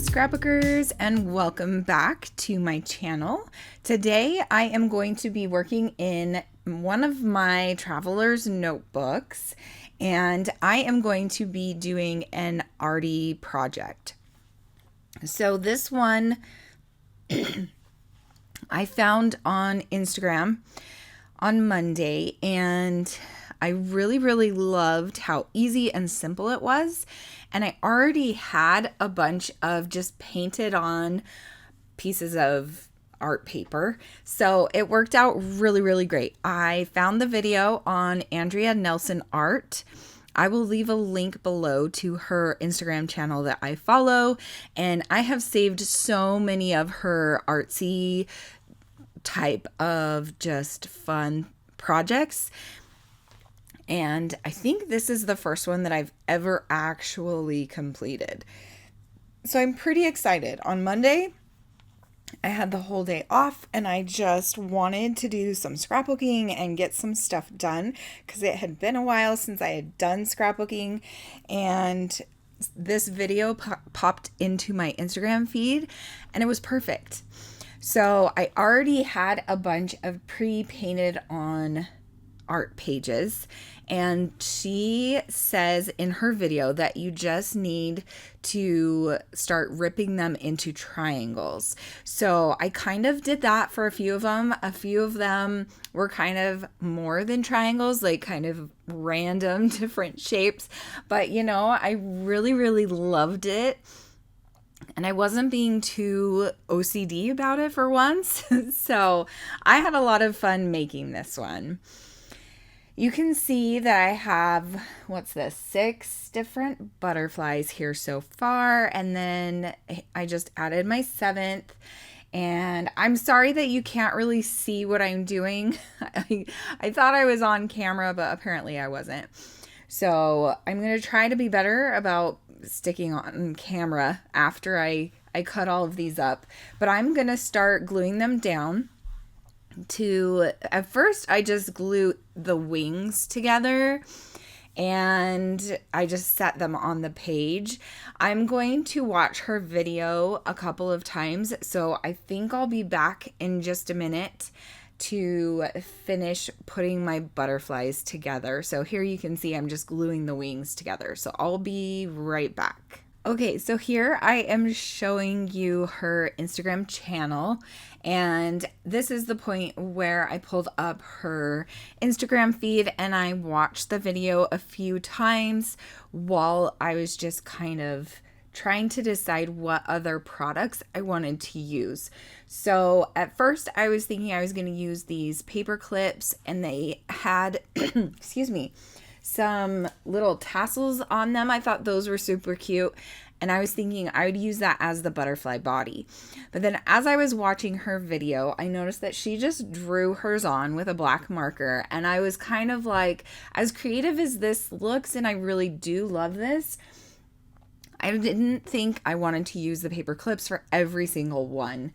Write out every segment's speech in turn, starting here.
Scrapbookers, and welcome back to my channel. Today I am going to be working in one of my traveler's notebooks, and I am going to be doing an arty project. So this one I found on Instagram on Monday, and I really loved how easy and simple it was. And I already had a bunch of just painted on pieces of art paper, so it worked out really great. I found the video on Andrea Nelson Art. I will leave a link below to her Instagram channel that I follow, and I have saved so many of her artsy type of just fun projects. And I think this is the first one that I've ever actually completed. So I'm pretty excited. On Monday, I had the whole day off and I just wanted to do some scrapbooking and get some stuff done because it had been a while since I had done scrapbooking, and this video popped into my Instagram feed and it was perfect. So I already had a bunch of pre-painted on art pages, and she says in her video that you just need to start ripping them into triangles. So I kind of did that for a few of them. A few of them were kind of more than triangles, like kind of random different shapes, but you know, I really loved it. And I wasn't being too OCD about it for once. So I had a lot of fun making this one. You can see that I have, 6 different butterflies here so far. And then I just added my 7th. And I'm sorry that you can't really see what I'm doing. I thought I was on camera, but apparently I wasn't. So I'm going to try to be better about sticking on camera after I cut all of these up. But I'm going to start gluing them down. At first I just glue the wings together and I just set them on the page. I'm going to watch her video a couple of times, so I think I'll be back in just a minute to finish putting my butterflies together. So here you can see I'm just gluing the wings together, so I'll be right back. Okay, so here I am showing you her Instagram channel, and this is the point where I pulled up her Instagram feed and I watched the video a few times while I was just kind of trying to decide what other products I wanted to use. So at first I was thinking I was going to use these paper clips, and they had, excuse me, some little tassels on them. I thought those were super cute, and I was thinking I would use that as the butterfly body. But then as I was watching her video, I noticed that she just drew hers on with a black marker, and I was kind of like, as creative as this looks, and I really do love this, I didn't think I wanted to use the paper clips for every single one.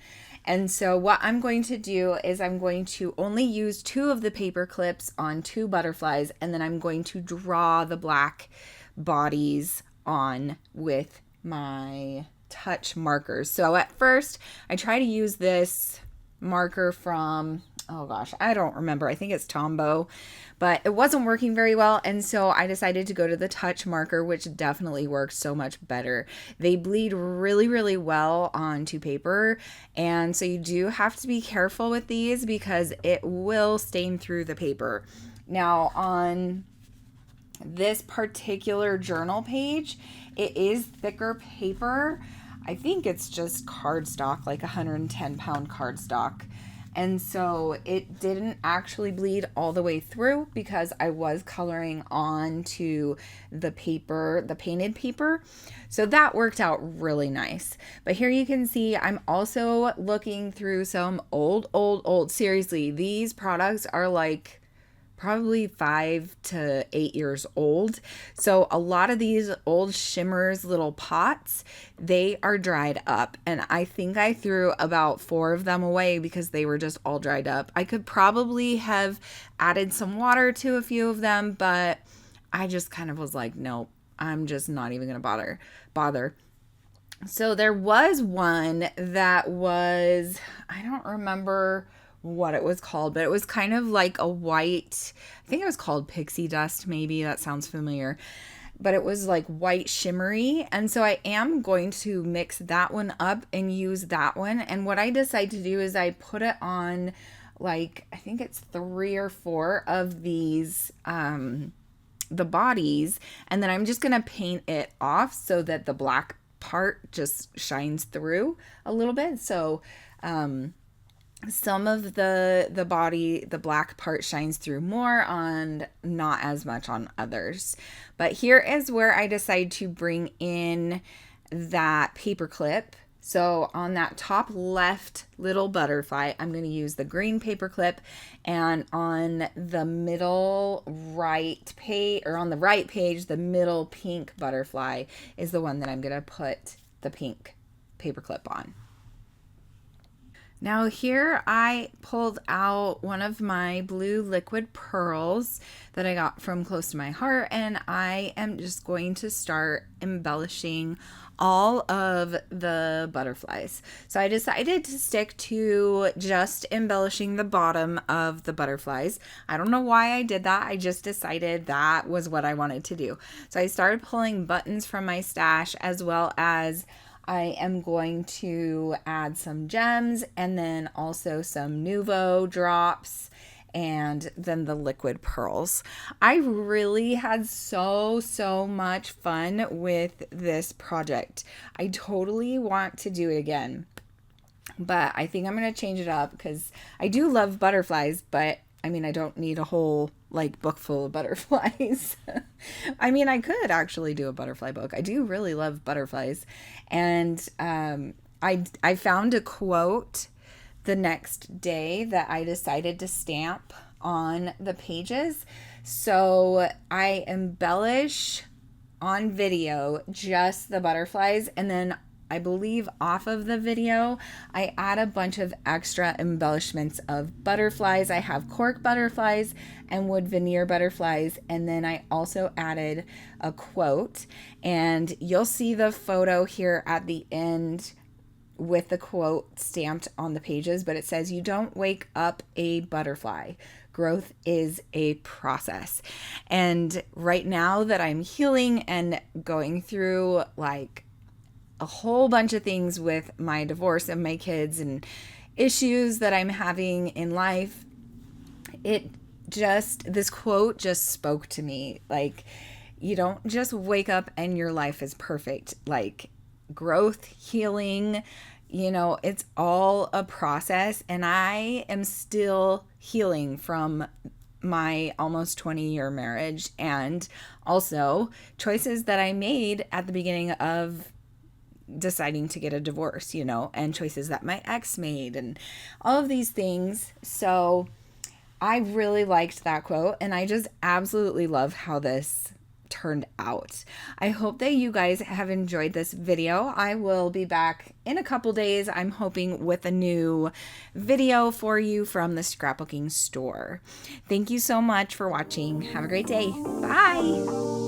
And so what I'm going to do is I'm going to only use 2 of the paper clips on 2 butterflies, and then I'm going to draw the black bodies on with my touch markers. So at first I try to use this marker from, oh gosh, I don't remember. I think it's Tombow, but it wasn't working very well. And so I decided to go to the touch marker, which definitely works so much better. They bleed really well onto paper. And so you do have to be careful with these because it will stain through the paper. Now on this particular journal page, it is thicker paper. I think it's just cardstock, like 110-pound cardstock. And so it didn't actually bleed all the way through because I was coloring on the paper, the painted paper. So that worked out really nice. But here you can see I'm also looking through some old, seriously, these products are like probably 5 to 8 years old. So a lot of these old shimmers little pots, they are dried up, and I think I threw about 4 of them away because they were just all dried up. I could probably have added some water to a few of them, but I just kind of was like, nope, I'm just not even gonna bother. So there was one that was, I don't remember what it was called, but it was kind of like a white, I think it was called pixie dust, maybe. That sounds familiar. But it was like white shimmery. And so I am going to mix that one up and use that one. And what I decide to do is I put it on, like, I think it's 3 or 4 of these the bodies, and then I'm just gonna paint it off so that the black part just shines through a little bit. So some of the body, the black part shines through more, on not as much on others. But here is where I decide to bring in that paper clip. So on that top left little butterfly, I'm going to use the green paper clip, and on the middle right page, or on the right page, the middle pink butterfly is the one that I'm going to put the pink paper clip on. Now here I pulled out one of my blue liquid pearls that I got from Close to My Heart, and I am just going to start embellishing all of the butterflies. So I decided to stick to just embellishing the bottom of the butterflies. I don't know why I did that. I just decided that was what I wanted to do. So I started pulling buttons from my stash, as well as I am going to add some gems, and then also some Nuvo drops, and then the liquid pearls. I really had so much fun with this project. I totally want to do it again, but I think I'm going to change it up because I do love butterflies, but I mean, I don't need a whole like book full of butterflies. I mean, I could actually do a butterfly book. I do really love butterflies. And I found a quote the next day that I decided to stamp on the pages. So I embellish on video just the butterflies, and then I believe off of the video, I add a bunch of extra embellishments of butterflies. I have cork butterflies and wood veneer butterflies, and then I also added a quote, and you'll see the photo here at the end with the quote stamped on the pages, but it says, "You don't wake up a butterfly. Growth is a process." And right now that I'm healing and going through like a whole bunch of things with my divorce and my kids and issues that I'm having in life, this quote just spoke to me. Like, you don't just wake up and your life is perfect. Like, growth, healing, it's all a process. And I am still healing from my almost 20-year marriage, and also choices that I made at the beginning of deciding to get a divorce, and choices that my ex made, and all of these things. So I really liked that quote, and I just absolutely love how this turned out. I hope that you guys have enjoyed this video. I will be back in a couple days, I'm hoping, with a new video for you from the scrapbooking store. Thank you so much for watching. Have a great day. Bye.